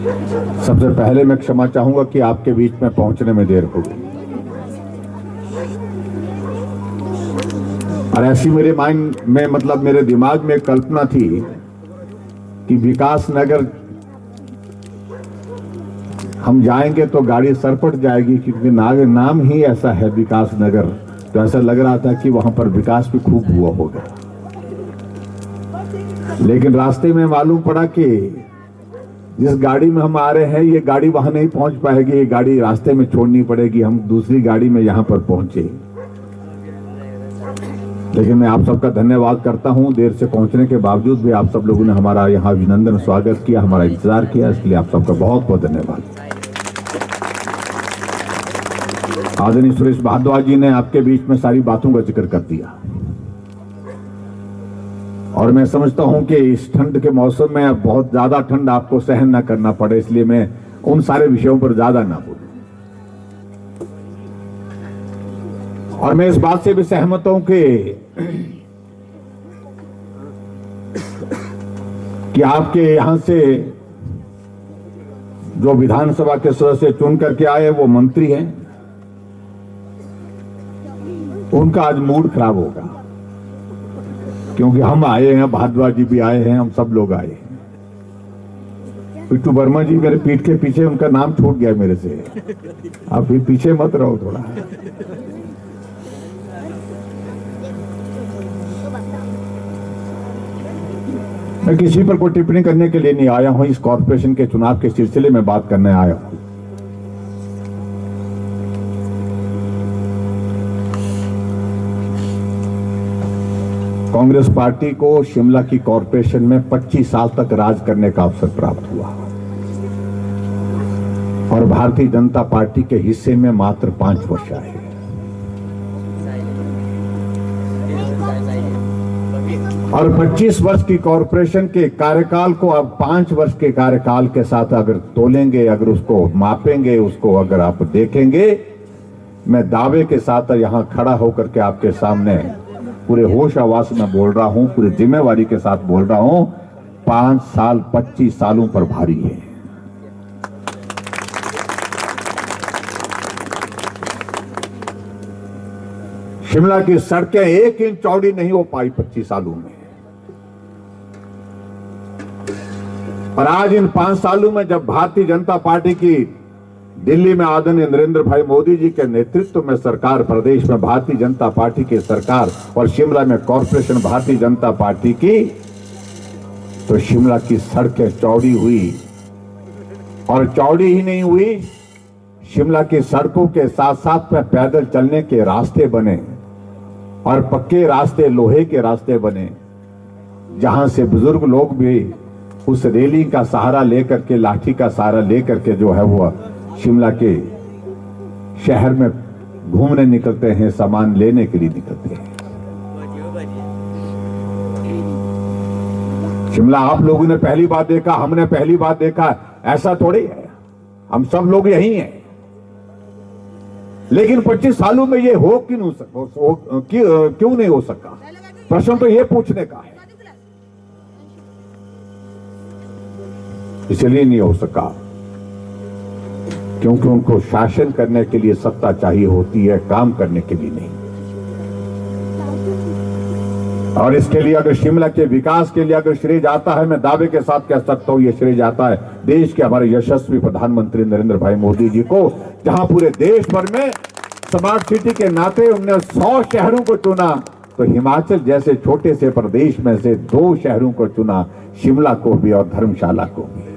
सबसे पहले मैं क्षमा चाहूंगा कि आपके बीच में पहुंचने में देर हो गई, और ऐसी मेरे माइंड में मतलब मेरे दिमाग में कल्पना थी कि विकास नगर हम जाएंगे तो गाड़ी सरपट जाएगी, क्योंकि नाम ही ऐसा है विकास नगर। तो ऐसा लग रहा था कि वहां पर विकास भी खूब हुआ होगा, लेकिन रास्ते में मालूम पड़ा कि जिस गाड़ी में हम आ रहे हैं ये गाड़ी वहां नहीं पहुंच पाएगी, ये गाड़ी रास्ते में छोड़नी पड़ेगी, हम दूसरी गाड़ी में यहां पर पहुंचे। लेकिन मैं आप सबका धन्यवाद करता हूं, देर से पहुंचने के बावजूद भी आप सब लोगों ने हमारा यहां अभिनंदन स्वागत किया, हमारा इंतजार किया, इसके लिए आप सबका बहुत बहुत धन्यवाद। आदरणीय सुरेश भारद्वाज जी ने आपके बीच में सारी बातों का जिक्र कर दिया, और मैं समझता हूं कि इस ठंड के मौसम में बहुत ज्यादा ठंड आपको सहन ना करना पड़े, इसलिए मैं उन सारे विषयों पर ज्यादा ना बोलूं। और मैं इस बात से भी सहमत हूं कि आपके यहां से जो विधानसभा के सदस्य चुन करके आए वो मंत्री हैं, उनका आज मूड खराब होगा, क्योंकि हम आए हैं, भारद्वाज जी भी आए हैं, हम सब लोग आए हैं। पिट्टू वर्मा जी मेरे पीठ के पीछे, उनका नाम छूट गया मेरे से, आप फिर पीछे मत रहो थोड़ा। मैं किसी पर कोई टिप्पणी करने के लिए नहीं आया हूं, इस कॉर्पोरेशन के चुनाव के सिलसिले में बात करने आया हूं। कांग्रेस पार्टी को शिमला की कॉर्पोरेशन में 25 साल तक राज करने का अवसर प्राप्त हुआ, और भारतीय जनता पार्टी के हिस्से में मात्र 5 वर्ष आए। और 25 वर्ष की कॉर्पोरेशन के कार्यकाल को अब 5 वर्ष के कार्यकाल के साथ अगर तोलेंगे, अगर उसको मापेंगे, उसको अगर आप देखेंगे, मैं दावे के साथ यहां खड़ा होकर के आपके सामने पूरे होश आवाज में बोल रहा हूं, पूरी जिम्मेवारी के साथ बोल रहा हूं, 5 साल 25 सालों पर भारी है। शिमला की सड़कें 1 इंच चौड़ी नहीं हो पाई 25 सालों में, और आज इन 5 सालों में जब भारतीय जनता पार्टी की दिल्ली में आदरणीय नरेंद्र भाई मोदी जी के नेतृत्व में सरकार, प्रदेश में भारतीय जनता पार्टी की सरकार, और शिमला में कॉर्पोरेशन भारतीय जनता पार्टी की, तो शिमला की सड़कें चौड़ी हुई, और चौड़ी ही नहीं हुई, शिमला की सड़कों के साथ साथ में पैदल चलने के रास्ते बने, और पक्के रास्ते, लोहे के रास्ते बने, जहां से बुजुर्ग लोग भी उस रेलिंग का सहारा लेकर के, लाठी का सहारा लेकर के जो है वो शिमला के शहर में घूमने निकलते हैं, सामान लेने के लिए निकलते हैं। शिमला आप लोगों ने पहली बार देखा, हमने पहली बार देखा, ऐसा थोड़ी है, हम सब लोग यही हैं। लेकिन 25 सालों में ये हो क्यों नहीं हो सका? प्रश्न तो ये पूछने का है। इसलिए नहीं हो सका क्योंकि उनको शासन करने के लिए सत्ता चाहिए होती है, काम करने के लिए नहीं। और इसके लिए अगर शिमला के विकास के लिए अगर श्रेय जाता है, मैं दावे के साथ कह सकता हूं ये श्रेय जाता है देश के हमारे यशस्वी प्रधानमंत्री नरेंद्र भाई मोदी जी को, जहां पूरे देश भर में स्मार्ट सिटी के नाते उन्होंने 100 शहरों को चुना, तो हिमाचल जैसे छोटे से प्रदेश में से 2 शहरों को चुना, शिमला को भी और धर्मशाला को भी।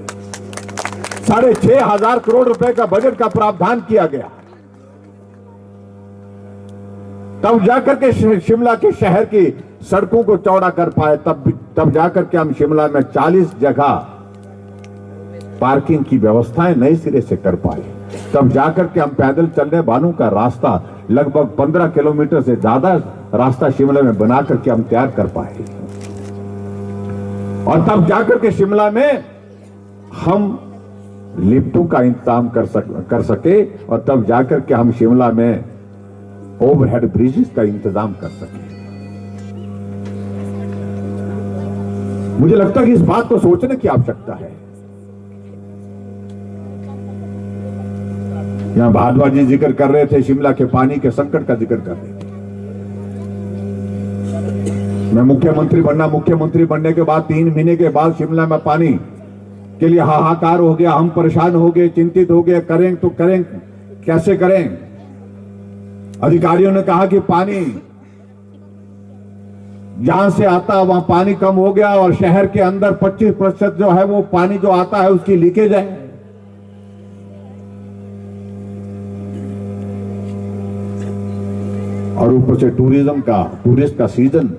6,500 करोड़ रुपए का बजट का प्रावधान किया गया, तब जाकर के शिमला के शहर की सड़कों को चौड़ा कर पाए, तब जाकर के हम शिमला में 40 जगह पार्किंग की व्यवस्थाएं नए सिरे से कर पाए, तब जाकर के हम पैदल चलने वालों का रास्ता लगभग 15 किलोमीटर से ज्यादा रास्ता शिमला में बना करके हम तैयार कर पाए, और तब जाकर के शिमला में हम लिफ्टों का इंतजाम कर सके, और तब जाकर के हम शिमला में ओवरहेड ब्रिजेस का इंतजाम कर सके। मुझे लगता है कि इस बात को सोचने की आवश्यकता है यहां भारद्वाज जी जिक्र कर रहे थे, शिमला के पानी के संकट का जिक्र कर रहे थे। मैं मुख्यमंत्री बनने के बाद 3 महीने के बाद शिमला में पानी के लिए हाहाकार हो गया। हम परेशान हो गए, चिंतित हो गए, करें तो करें, कैसे करें। अधिकारियों ने कहा कि पानी जहां से आता वहां पानी कम हो गया और शहर के अंदर 25% जो है वो पानी जो आता है उसकी लीकेज है। और ऊपर से टूरिस्ट का सीजन।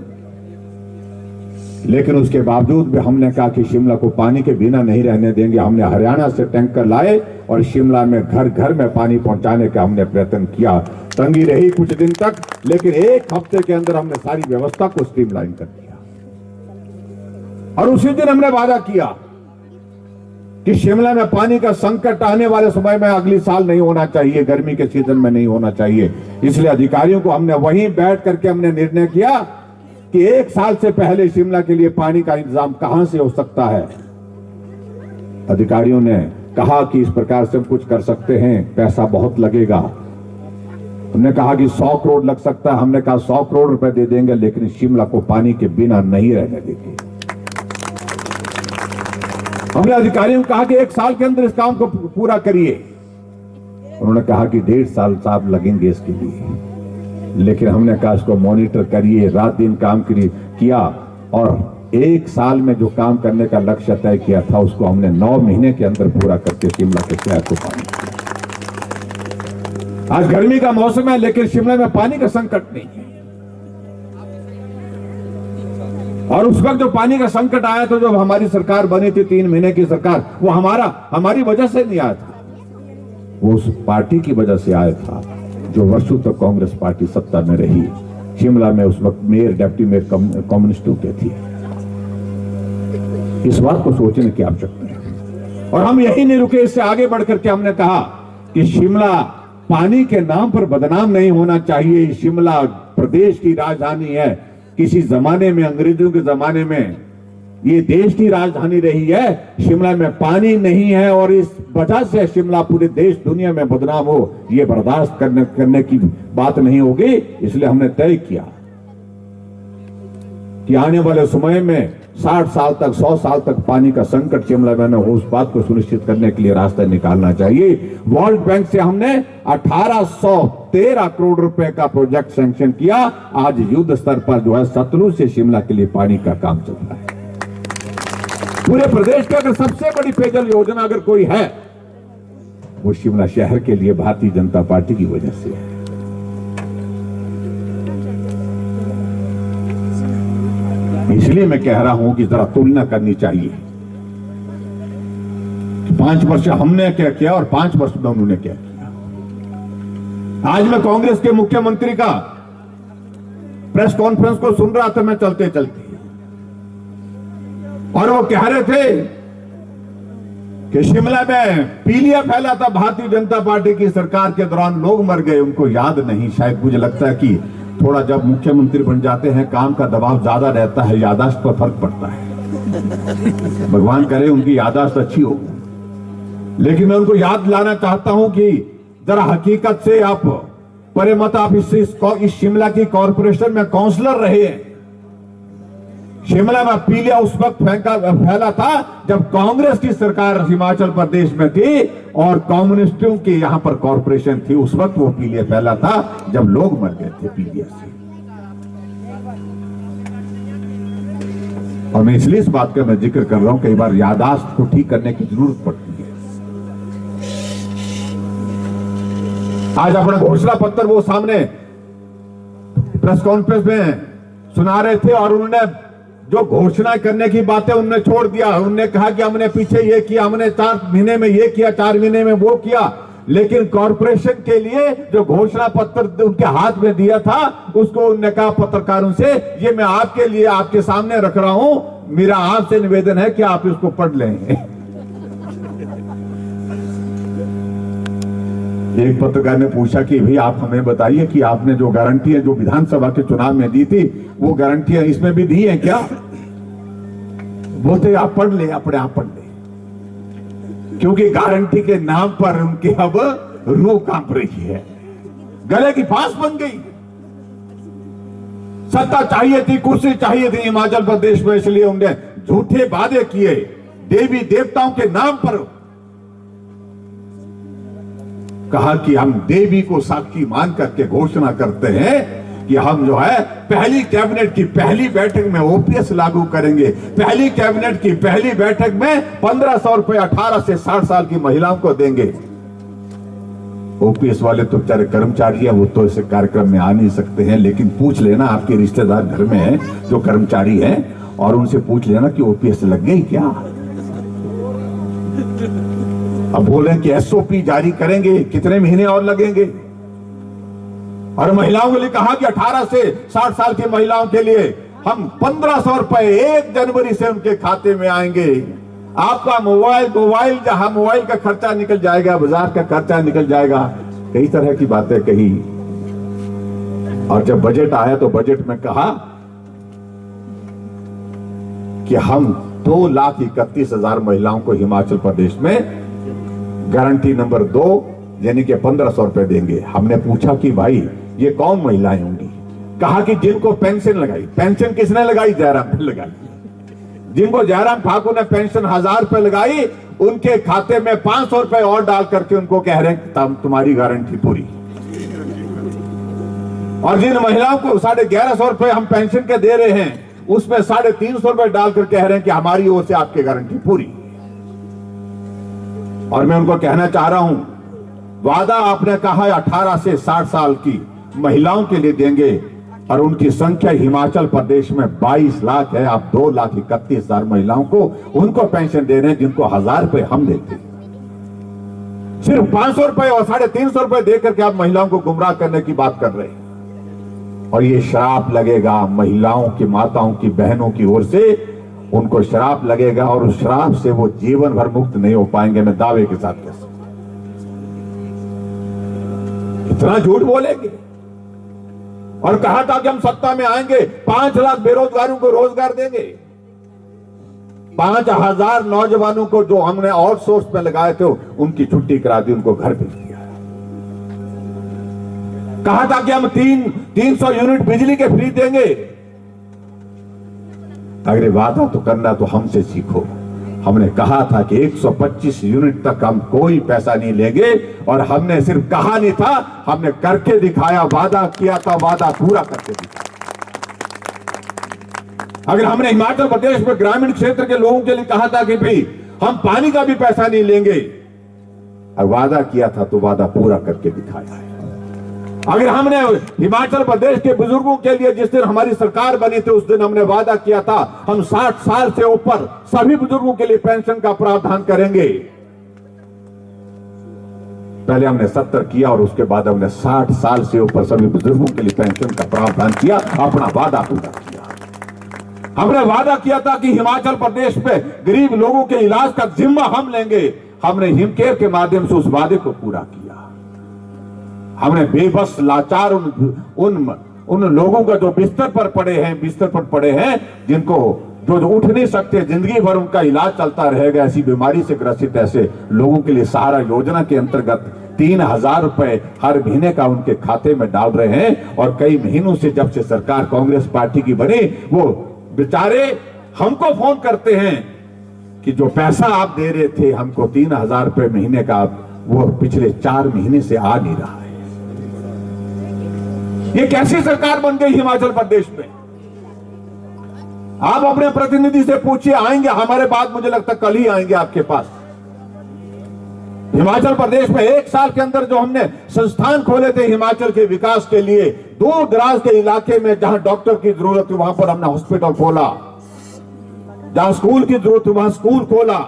लेकिन उसके बावजूद भी हमने कहा कि शिमला को पानी के बिना नहीं रहने देंगे। हमने हरियाणा से टैंकर लाए और शिमला में घर घर में पानी पहुंचाने का हमने प्रयत्न किया। तंगी रही कुछ दिन तक, लेकिन 1 हफ्ते के अंदर हमने सारी व्यवस्था को स्ट्रीमलाइन कर दिया। और उसी दिन हमने वादा किया कि शिमला में पानी का संकट आने वाले समय में अगली साल नहीं होना चाहिए, गर्मी के सीजन में नहीं होना चाहिए। इसलिए अधिकारियों को हमने वहीं बैठ करके हमने निर्णय किया कि 1 साल से पहले शिमला के लिए पानी का इंतजाम कहां से हो सकता है। अधिकारियों ने कहा कि इस प्रकार से हम कुछ कर सकते हैं, पैसा बहुत लगेगा। हमने कहा कि 100 करोड़ लग सकता है। हमने कहा 100 करोड़ रुपए दे देंगे, लेकिन शिमला को पानी के बिना नहीं रहने देंगे। हमने अधिकारियों को कहा कि 1 साल के अंदर इस काम को पूरा करिए। उन्होंने कहा कि 1.5 साल साहब लगेंगे इसके लिए, लेकिन हमने कहा इसको मॉनिटर करिए, रात दिन काम किया और 1 साल में जो काम करने का लक्ष्य तय किया था उसको हमने 9 महीने के अंदर पूरा करके शिमला के शहर को पानी। आज गर्मी का मौसम है, लेकिन शिमला में पानी का संकट नहीं है। और उस वक्त जो पानी का संकट आया था, जब हमारी सरकार बनी थी 3 महीने की सरकार, वो हमारी वजह से नहीं आया था, वो उस पार्टी की वजह से आया था जो वर्षों तक कांग्रेस पार्टी सत्ता में रही। शिमला में उस वक्त मेयर, डिप्टी मेयर कम्युनिस्टों के थी। इस बात को सोचने की आवश्यकता है। और हम यही नहीं रुके, इससे आगे बढ़कर के हमने कहा कि शिमला पानी के नाम पर बदनाम नहीं होना चाहिए। शिमला प्रदेश की राजधानी है। किसी जमाने में, अंग्रेजों के जमाने में ये देश की राजधानी रही है। शिमला में पानी नहीं है और इस वजह से शिमला पूरे देश दुनिया में बदनाम हो, ये बर्दाश्त करने की बात नहीं होगी। इसलिए हमने तय किया कि आने वाले समय में 60 साल तक, 100 साल तक पानी का संकट शिमला में न हो, उस बात को सुनिश्चित करने के लिए रास्ता निकालना चाहिए। वर्ल्ड बैंक से हमने 1813 करोड़ रुपए का प्रोजेक्ट सैंक्शन किया। आज युद्ध स्तर पर जो है सतलुज से शिमला के लिए पानी का काम चल रहा है। पूरे प्रदेश की अगर सबसे बड़ी पेयजल योजना अगर कोई है, वो शिमला शहर के लिए भारतीय जनता पार्टी की वजह से है। इसलिए मैं कह रहा हूं कि जरा तुलना करनी चाहिए। 5 वर्ष हमने क्या किया और 5 वर्ष में उन्होंने क्या किया। आज मैं कांग्रेस के मुख्यमंत्री का प्रेस कॉन्फ्रेंस को सुन रहा था मैं चलते चलते, और वो कह रहे थे कि शिमला में पीलिया फैला था भारतीय जनता पार्टी की सरकार के दौरान, लोग मर गए, उनको याद नहीं। शायद मुझे लगता है कि थोड़ा जब मुख्यमंत्री बन जाते हैं, काम का दबाव ज्यादा रहता है, यादाश्त पर फर्क पड़ता है। भगवान करे उनकी यादाश्त अच्छी हो। लेकिन मैं उनको याद लाना चाहता हूं कि जरा हकीकत से आप परे मत। आप इस शिमला की कॉरपोरेशन में काउंसलर रहे हैं। शिमला में पीलिया उस वक्त फैला था जब कांग्रेस की सरकार हिमाचल प्रदेश में थी और कम्युनिस्टों की यहां पर कॉरपोरेशन थी। उस वक्त वो पीलिया फैला था जब लोग मर गए थे पीलिया से। और मैं इसलिए इस बात का मैं जिक्र कर रहा हूं, कई बार यादाश्त को ठीक करने की जरूरत पड़ती है। आज अपना घोषणा पत्र वो सामने प्रेस कॉन्फ्रेंस में सुना रहे थे और उन्होंने जो घोषणा करने की बातें उन्होंने छोड़ दिया। उन्होंने कहा कि हमने पीछे ये किया, हमने 4 महीने में ये किया, 4 महीने में वो किया। लेकिन कॉरपोरेशन के लिए जो घोषणा पत्र उनके हाथ में दिया था, उसको उन्होंने कहा पत्रकारों से, ये मैं आपके लिए आपके सामने रख रहा हूं, मेरा आपसे निवेदन है कि आप इसको पढ़ लें। एक पत्रकार ने पूछा कि भाई आप हमें बताइए कि आपने जो गारंटियां जो विधानसभा के चुनाव में दी थी, वो गारंटियां इसमें भी दी हैं क्या? बोलते आप पढ़ ले, अपने आप पढ़ ले, क्योंकि गारंटी के नाम पर उनके अब रूह कांप रही है, गले की फांस बन गई। सत्ता चाहिए थी, कुर्सी चाहिए थी हिमाचल प्रदेश में, इसलिए उन्होंने झूठे वादे किए, देवी देवताओं के नाम पर कहा कि हम देवी को साक्षी मान करके घोषणा करते हैं कि हम जो है पहली कैबिनेट की पहली बैठक में ओपीएस लागू करेंगे, पहली कैबिनेट की पहली बैठक में 1500 रुपए 18 से 60 साल की महिलाओं को देंगे। ओपीएस वाले तो बेचारे कर्मचारी हैं, वो तो इस कार्यक्रम में आ नहीं सकते हैं, लेकिन पूछ लेना आपके रिश्तेदार घर में हैं जो कर्मचारी हैं, और उनसे पूछ लेना कि ओपीएस लग गई क्या। अब बोल रहे हैं कि एसओपी जारी करेंगे, कितने महीने और लगेंगे। और महिलाओं के लिए कहा कि 18 से 60 साल की महिलाओं के लिए हम 1500 रुपए 1 जनवरी से उनके खाते में आएंगे। आपका मोबाइल जहां मोबाइल का खर्चा निकल जाएगा, बाजार का खर्चा निकल जाएगा, कई तरह की बातें कही। और जब बजट आया तो बजट में कहा कि हम 2,31,000 महिलाओं को हिमाचल प्रदेश में गारंटी नंबर 2 यानी कि 1500 रुपए देंगे। हमने पूछा कि भाई ये कौन महिलाएं होंगी? कहा कि जिनको पेंशन लगाई। पेंशन किसने लगाई? जयराम ने लगाई। जिनको जयराम ठाकुर ने पेंशन 1000 रुपए लगाई, उनके खाते में 500 रुपए और डाल करके उनको कह रहे हैं तुम्हारी गारंटी पूरी। और जिन महिलाओं को 1150 रुपए हम पेंशन के दे रहे हैं, उसमें 350 रुपए डालकर कह रहे हैं कि हमारी ओर से आपकी गारंटी पूरी। और मैं उनको कहना चाह रहा हूं, वादा आपने कहा है 18 से 60 साल की महिलाओं के लिए देंगे, और उनकी संख्या हिमाचल प्रदेश में 22 लाख है। आप 2,31,000 महिलाओं को उनको पेंशन दे रहे हैं जिनको 1000 रुपए हम देते हैं। सिर्फ 500 रुपए और 350 रुपए देकर के आप महिलाओं को गुमराह करने की बात कर रहे हैं। और ये श्राप लगेगा महिलाओं की, माताओं की, बहनों की ओर से उनको श्राप लगेगा, और उस श्राप से वो जीवन भर मुक्त नहीं हो पाएंगे। मैं दावे के साथ कह सकता हूं। इतना झूठ बोलेंगे। और कहा था कि हम सत्ता में आएंगे 5 लाख बेरोजगारों को रोजगार देंगे। 5000 नौजवानों को जो हमने आउटसोर्स में लगाए थे उनकी छुट्टी करा दी, उनको घर भेज दिया। कहा था कि हम 300 यूनिट बिजली के फ्री देंगे। अगर वादा तो करना तो हमसे सीखो। हमने कहा था कि 125 यूनिट तक हम कोई पैसा नहीं लेंगे, और हमने सिर्फ कहा नहीं था, हमने करके दिखाया। वादा किया था, वादा पूरा करके दिखाया। अगर हमने हिमाचल प्रदेश में ग्रामीण क्षेत्र के लोगों के लिए कहा था कि भाई हम पानी का भी पैसा नहीं लेंगे, और वादा किया था तो वादा पूरा करके दिखाया है। अगर हमने हिमाचल प्रदेश के बुजुर्गों के लिए जिस दिन हमारी सरकार बनी थी, उस दिन हमने वादा किया था हम 60 साल से ऊपर सभी बुजुर्गों के लिए पेंशन का प्रावधान करेंगे। पहले हमने 70 किया और उसके बाद हमने 60 साल से ऊपर सभी बुजुर्गों के लिए पेंशन का प्रावधान किया, अपना वादा पूरा किया। हमने वादा किया था कि हिमाचल प्रदेश में गरीब लोगों के इलाज का जिम्मा हम लेंगे। हमने हिमकेयर के माध्यम से उस वादे को पूरा किया। हमने बेबस लाचार उन लोगों का जो बिस्तर पर पड़े हैं, जिनको जो उठ नहीं सकते, जिंदगी भर उनका इलाज चलता रहेगा, ऐसी बीमारी से ग्रसित ऐसे लोगों के लिए सहारा योजना के अंतर्गत 3000 रुपए हर महीने का उनके खाते में डाल रहे हैं। और कई महीनों से जब से सरकार कांग्रेस पार्टी की बनी, वो बेचारे हमको फोन करते हैं कि जो पैसा आप दे रहे थे हमको 3000 रुपए महीने का, वो पिछले 4 महीने से आ नहीं रहा है। ये कैसी सरकार बन गई हिमाचल प्रदेश में? आप अपने प्रतिनिधि से पूछिए, आएंगे हमारे बाद, मुझे लगता कल ही आएंगे आपके पास। हिमाचल प्रदेश में 1 साल के अंदर जो हमने संस्थान खोले थे हिमाचल के विकास के लिए, दूर दराज के इलाके में जहां डॉक्टर की जरूरत थी वहां पर हमने हॉस्पिटल खोला, जहां स्कूल की जरूरत थी वहां स्कूल खोला,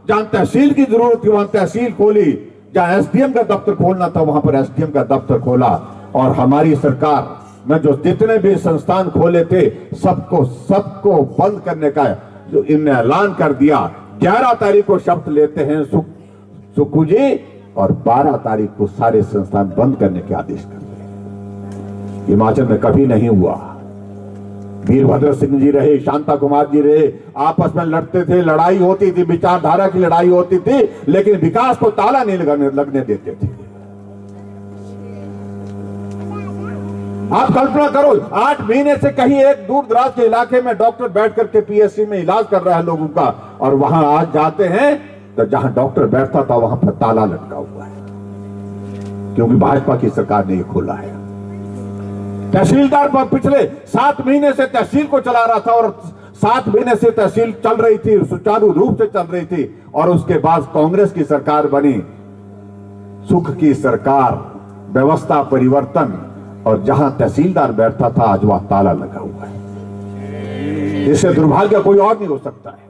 जहां तहसील की जरूरत थी वहां तहसील खोली, जहां एसडीएम का दफ्तर खोलना था वहां पर एसडीएम का दफ्तर खोला। और हमारी सरकार में जो जितने भी संस्थान खोले थे सबको बंद करने का जो इन्हें ऐलान कर दिया। 11 तारीख को शपथ लेते हैं सुक्खू जी, और 12 तारीख को सारे संस्थान बंद करने के आदेश करते हैं। हिमाचल में कभी नहीं हुआ। वीरभद्र सिंह जी रहे, शांता कुमार जी रहे, आपस में लड़ते थे, लड़ाई होती थी, विचारधारा की लड़ाई होती थी, लेकिन विकास को ताला नहीं लगने देते थे। आप कल्पना करो, 8 महीने से कहीं एक दूर दराज के इलाके में डॉक्टर बैठ करके पीएससी में इलाज कर रहा है लोगों का, और वहां आज जाते हैं तो जहां डॉक्टर बैठता था वहां पर ताला लटका हुआ है, क्योंकि भाजपा की सरकार ने ये खोला है। तहसीलदार पर पिछले 7 महीने से तहसील को चला रहा था, और 7 महीने से तहसील चल रही थी, सुचारू रूप से चल रही थी, और उसके बाद कांग्रेस की सरकार बनी, सुख की सरकार, व्यवस्था परिवर्तन, और जहां तहसीलदार बैठता था आज वहां ताला लगा हुआ है। इससे दुर्भाग्य कोई और नहीं हो सकता है।